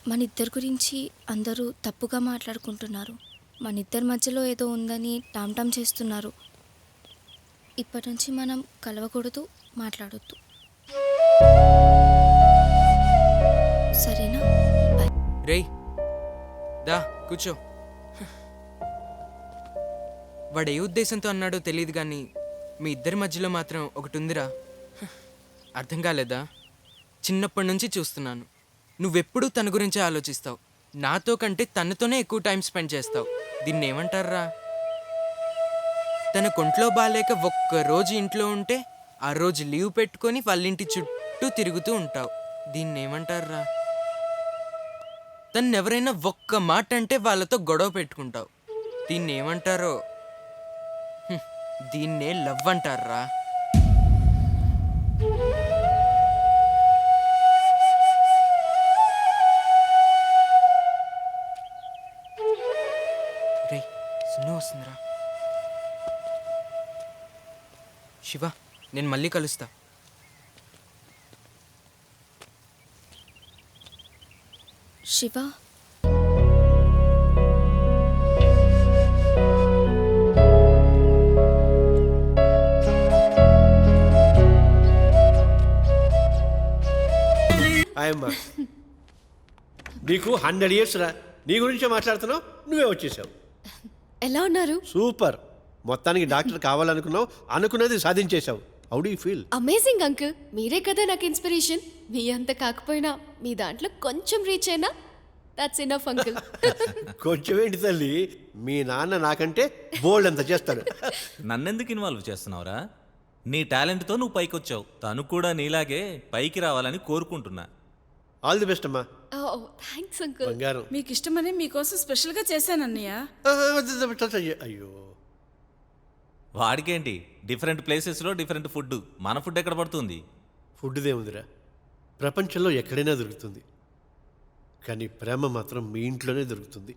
మన ఇద్దరి గురించి అందరూ తప్పుగా మాట్లాడుకుంటున్నారు. మన ఇద్దరి మధ్యలో ఏదో ఉందని టామ్ చేస్తున్నారు. ఇప్పటి నుంచి మనం కలవకూడదు, మాట్లాడొద్దు. సరేనా? బాయ్. రేయ్ దా కూర్చో. వాడు ఏ ఉద్దేశంతో అన్నాడో తెలియదు కానీ మీ ఇద్దరి మధ్యలో మాత్రం ఒకటి ఉందిరా. అర్థం కాలేదా? చిన్నప్పటి నుంచి చూస్తున్నాను. నువ్వెప్పుడూ తన గురించే ఆలోచిస్తావు. నాతో కంటే తనతోనే ఎక్కువ టైం స్పెండ్ చేస్తావు. దీన్ని ఏమంటారా? తన కొంట్లో బాగాలేక ఒక్కరోజు ఇంట్లో ఉంటే ఆ రోజు లీవ్ పెట్టుకొని వాళ్ళ ఇంటి చుట్టూ తిరుగుతూ ఉంటావు. దీన్ని ఏమంటారా? తను ఎవరైనా ఒక్క మాట అంటే వాళ్ళతో గొడవ పెట్టుకుంటావు. దీన్ని ఏమంటారో? దీన్నే లవ్ అంటారా? రే సున్ను వస్తుందిరా. శివ, నేను మళ్ళీ కలుస్తా. శివ, ఆయమ్మా నీకు 100 years రా. నీ గురించే మాట్లాడుతున్నావు, నువ్వే వచ్చేసావు. ఎలా ఉన్నారు? సూపర్. మొత్తానికి డాక్టర్ కావాలనుకున్నావు, అనుకున్నది సాధించేశావు. How do you feel? Amazing uncle, మీరే కదా నాకు ఇన్స్పిరేషన్. మీ అంత కాకపోయినా మీ దాంట్లో కొంచెం రీచ్ అయినా దట్స్ ఎనఫ్ అంకుల్. కొంచెం ఏంటి తల్లి, మీ నాన్న నాకంటే బోల్డ్ అంత చేస్తాడు. నన్నెందుకు ఇన్వాల్వ్ చేస్తున్నావురా? నీ టాలెంట్తో నువ్వు పైకొచ్చావు. తను కూడా నీలాగే పైకి రావాలని కోరుకుంటున్నా. ఆల్ ది బెస్ట్ అమ్మా. ఓ థ్యాంక్స్ అంకుల్. బంగారం. మీకు ఇష్టమని మీకోసం స్పెషల్గా చేశానన్నయ్య. అయ్యో, వాడికేంటి, డిఫరెంట్ ప్లేసెస్లో డిఫరెంట్ ఫుడ్. మన ఫుడ్ ఎక్కడ పడుతుంది? ఫుడ్దేముందిరా, ప్రపంచంలో ఎక్కడైనా దొరుకుతుంది. కానీ ప్రేమ మాత్రం మీ ఇంట్లోనే దొరుకుతుంది.